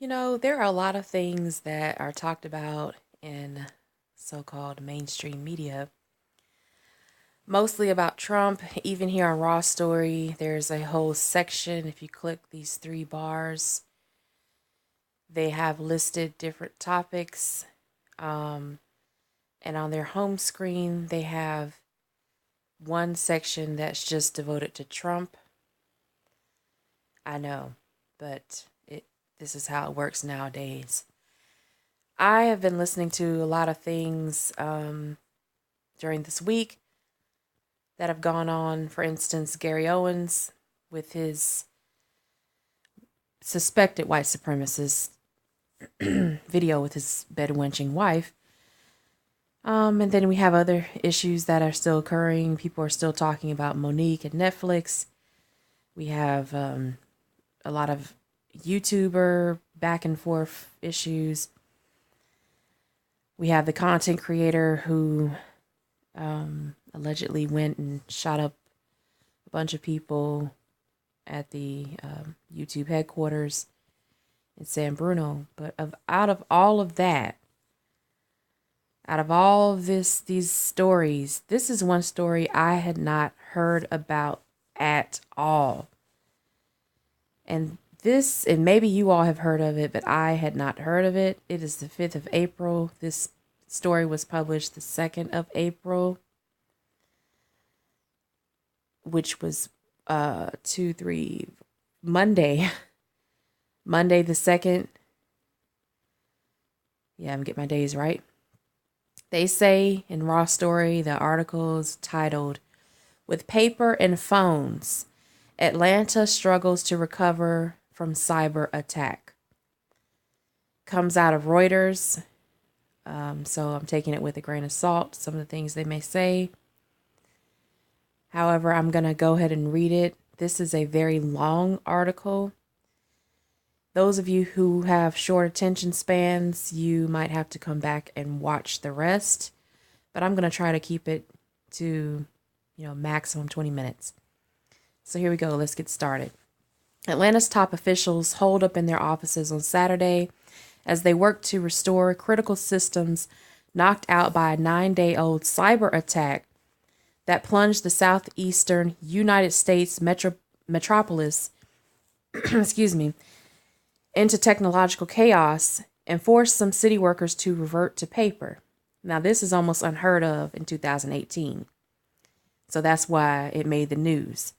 There are a lot of things that are talked about in so called mainstream media, mostly about Trump. Even here on Raw Story, there's a whole section. If you click these three bars, they have listed different topics. Um, and on their home screen, they have one section that's just devoted to Trump. I know, but this is how it works nowadays. I have been listening to a lot of things during this week that have gone on. For instance, Gary Owens with his suspected white supremacist video with his bedwenching wife. And then we have other issues that are still occurring. People are still talking about Monique and Netflix. We have a lot of YouTuber back and forth issues. We have the content creator who allegedly went and shot up a bunch of people at the YouTube headquarters in San Bruno. But out of all of that, out of all of these stories, this is one story I had not heard about at all. And maybe you all have heard of it, but I had not heard of it. It is the 5th of April. This story was published the 2nd of April, which was 2, 3, Monday. Monday the 2nd. Yeah, I'm getting my days right. They say in Raw Story, the article is titled, "With Paper and Phones, Atlanta Struggles to Recover from Cyber Attack." Comes out of Reuters. So I'm taking it with a grain of salt, some of the things they may say. However, I'm going to go ahead and read it. This is a very long article. Those of you who have short attention spans, you might have to come back and watch the rest. But I'm going to try to keep it to, maximum 20 minutes. So here we go. Let's get started. Atlanta's top officials holed up in their offices on Saturday as they work to restore critical systems knocked out by a 9-day-old cyber attack that plunged the southeastern United States metropolis excuse me, into technological chaos and forced some city workers to revert to paper. Now, this is almost unheard of in 2018. So that's why it made the news.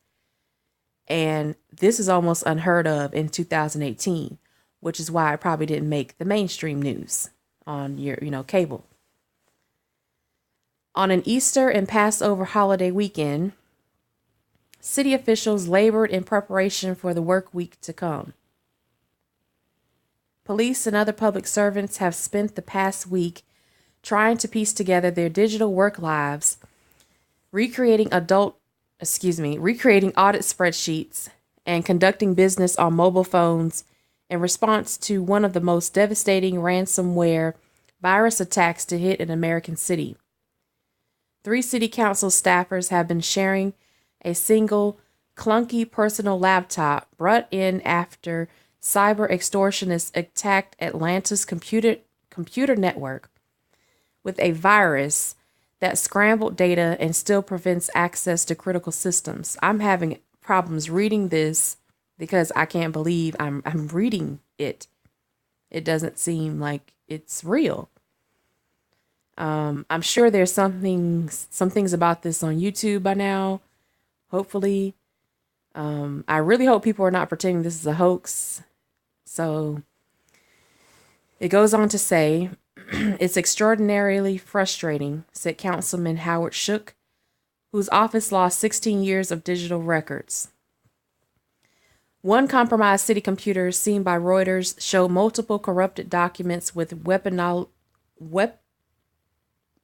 And this is almost unheard of in 2018, which is why it probably didn't make the mainstream news on your, cable. On an Easter and Passover holiday weekend, city officials labored in preparation for the work week to come. Police and other public servants have spent the past week trying to piece together their digital work lives, recreating audit spreadsheets and conducting business on mobile phones in response to one of the most devastating ransomware virus attacks to hit an American city. 3 city council staffers have been sharing a single clunky personal laptop brought in after cyber extortionists attacked Atlanta's computer network with a virus that scrambled data and still prevents access to critical systems. I'm having problems reading this because I can't believe I'm reading it. It doesn't seem like it's real. I'm sure there's some things about this on YouTube by now. Hopefully. I really hope people are not pretending this is a hoax. So it goes on to say, "It's extraordinarily frustrating," said Councilman Howard Shook, whose office lost 16 years of digital records. One compromised city computer seen by Reuters showed multiple corrupted documents with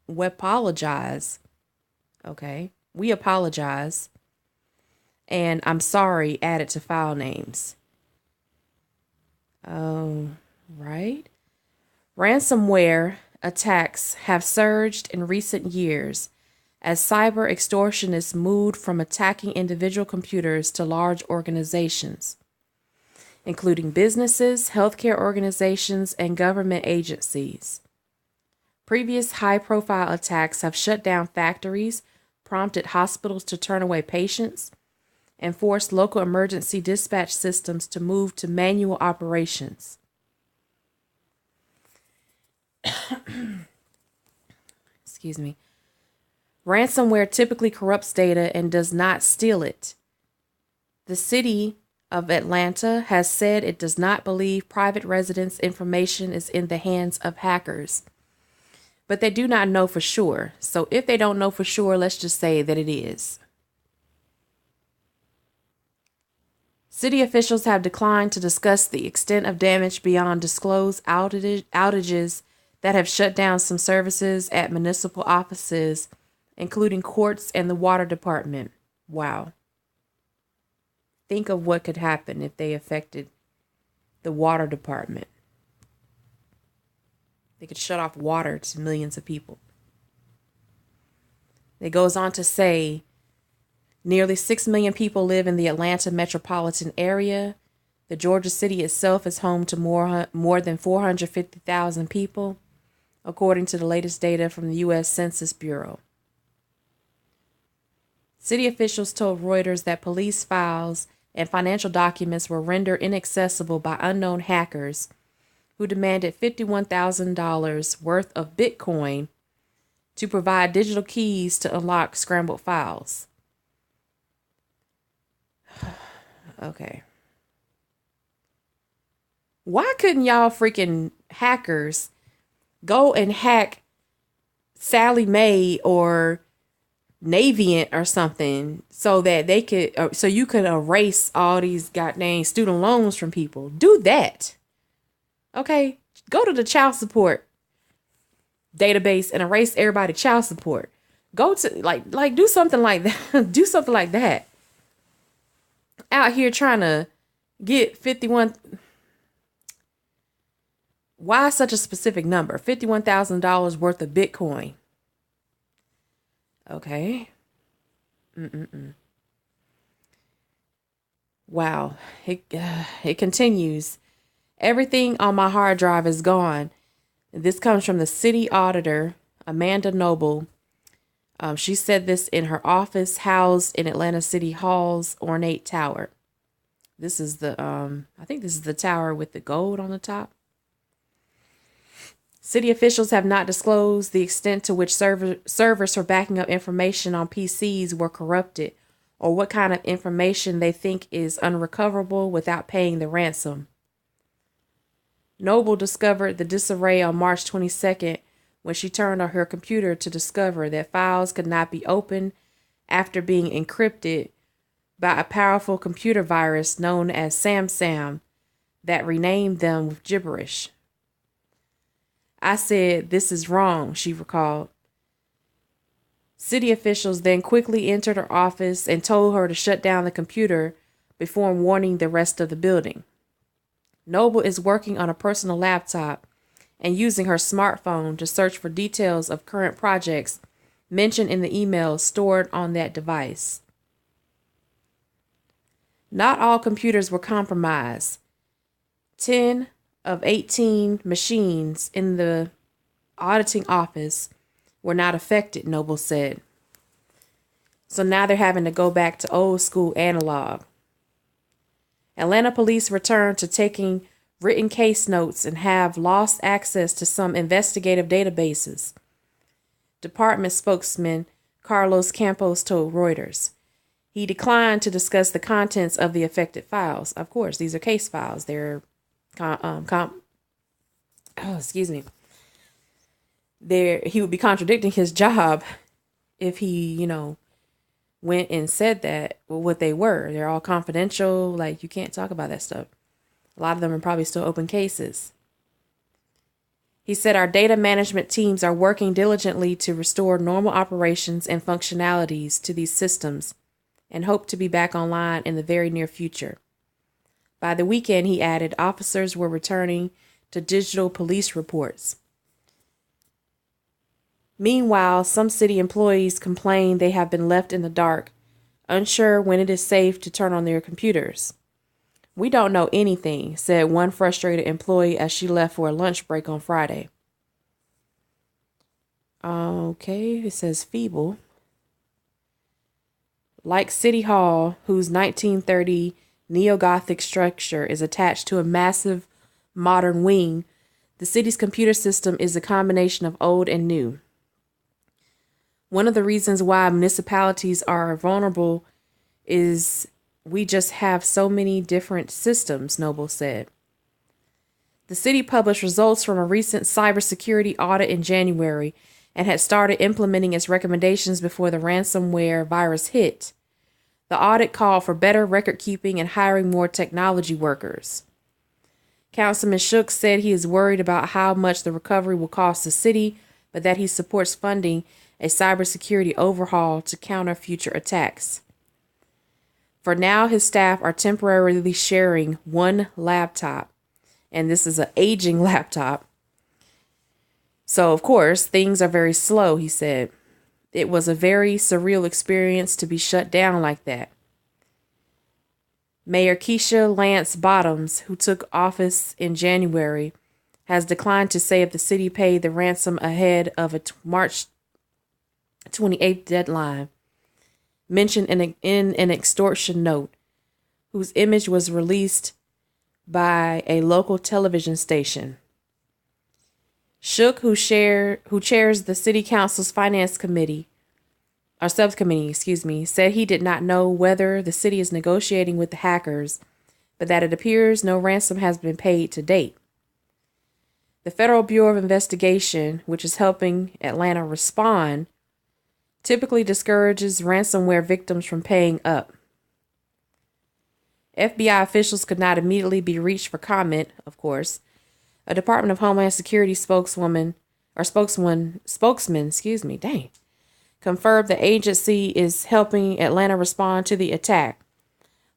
apologize. Okay. "We apologize. And I'm sorry" added to file names. Oh, right. Ransomware attacks have surged in recent years as cyber extortionists moved from attacking individual computers to large organizations. including businesses, healthcare organizations, and government agencies. Previous high-profile attacks have shut down factories, prompted hospitals to turn away patients, and forced local emergency dispatch systems to move to manual operations. Excuse me. Ransomware typically corrupts data and does not steal it. The city of Atlanta has said it does not believe private residents' information is in the hands of hackers, but they do not know for sure. So if they don't know for sure, let's just say that it is. City officials have declined to discuss the extent of damage beyond disclosed outages that have shut down some services at municipal offices, including courts and the water department. Wow. Think of what could happen if they affected the water department. They could shut off water to millions of people. It goes on to say nearly 6 million people live in the Atlanta metropolitan area. The Georgia city itself is home to more than 450,000 people, according to the latest data from the U.S. Census Bureau. City officials told Reuters that police files and financial documents were rendered inaccessible by unknown hackers who demanded $51,000 worth of Bitcoin to provide digital keys to unlock scrambled files. Okay. Why couldn't y'all freaking hackers go and hack Sally Mae or Navient or something so that they could, so you could erase all these goddamn student loans from people? Do that. Okay. Go to the child support database and erase everybody's child support. Go to like do something like that. Do something like that. Out here trying to get 51. Why such a specific number? $51,000 worth of Bitcoin. Okay. Wow. It continues. Everything on my hard drive is gone. This comes from the city auditor, Amanda Noble. She said this in her office housed in Atlanta City Hall's ornate tower. This is the, I think this is the tower with the gold on the top. City officials have not disclosed the extent to which servers for backing up information on PCs were corrupted or what kind of information they think is unrecoverable without paying the ransom. Noble discovered the disarray on March 22nd when she turned on her computer to discover that files could not be opened after being encrypted by a powerful computer virus known as SamSam that renamed them with gibberish. I said, "This is wrong," she recalled. City officials then quickly entered her office and told her to shut down the computer before warning the rest of the building. Noble is working on a personal laptop and using her smartphone to search for details of current projects mentioned in the emails stored on that device. Not all computers were compromised. 10 of 18 machines in the auditing office were not affected, Noble said. So now they're having to go back to old school analog. Atlanta police returned to taking written case notes and have lost access to some investigative databases. Department spokesman Carlos Campos told Reuters. He declined to discuss the contents of the affected files. Of course, these are case files. They're he would be contradicting his job if he, went and said that what they were. They're all confidential. Like, you can't talk about that stuff. A lot of them are probably still open cases. He said, "Our data management teams are working diligently to restore normal operations and functionalities to these systems and hope to be back online in the very near future." By the weekend, he added, officers were returning to digital police reports. Meanwhile, some city employees complain they have been left in the dark, unsure when it is safe to turn on their computers. We don't know anything, said one frustrated employee as she left for a lunch break on Friday. Okay, it says feeble. Like City Hall, whose 1930 neo-Gothic structure is attached to a massive modern wing, the city's computer system is a combination of old and new. One of the reasons why municipalities are vulnerable is we just have so many different systems, Noble said. The city published results from a recent cybersecurity audit in January and had started implementing its recommendations before the ransomware virus hit. The audit called for better record keeping and hiring more technology workers. Councilman Shook said he is worried about how much the recovery will cost the city, but that he supports funding a cybersecurity overhaul to counter future attacks. For now, his staff are temporarily sharing one laptop, and this is an aging laptop. So, of course, things are very slow, he said. It was a very surreal experience to be shut down like that. Mayor Keisha Lance Bottoms, who took office in January, has declined to say if the city paid the ransom ahead of a March 28th deadline, mentioned in an extortion note, whose image was released by a local television station. Shook, who chairs the city council's finance committee, or subcommittee, said he did not know whether the city is negotiating with the hackers, but that it appears no ransom has been paid to date. The Federal Bureau of Investigation, which is helping Atlanta respond, typically discourages ransomware victims from paying up. FBI officials could not immediately be reached for comment, of course. A Department of Homeland Security spokesman, confirmed the agency is helping Atlanta respond to the attack,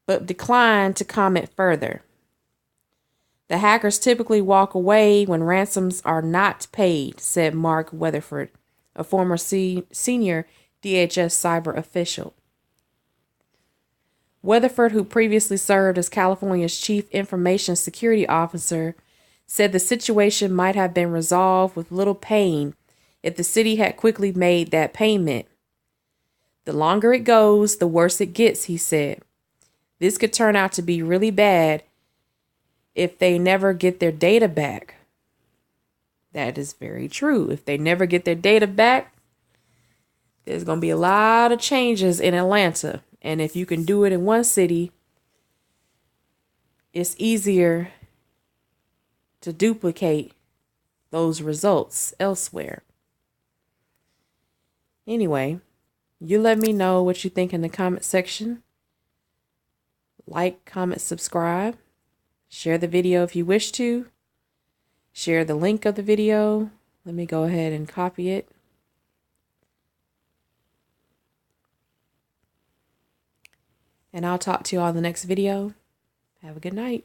but declined to comment further. The hackers typically walk away when ransoms are not paid, said Mark Weatherford, a former senior DHS cyber official. Weatherford, who previously served as California's chief information security officer, said the situation might have been resolved with little pain if the city had quickly made that payment. The longer it goes, the worse it gets, he said. This could turn out to be really bad if they never get their data back. That is very true. If they never get their data back, there's going to be a lot of changes in Atlanta. And if you can do it in one city, it's easier to duplicate those results elsewhere. Anyway, you let me know what you think in the comment section. Like, comment, subscribe. Share the video if you wish to. Share the link of the video. Let me go ahead and copy it. And I'll talk to you all in the next video. Have a good night.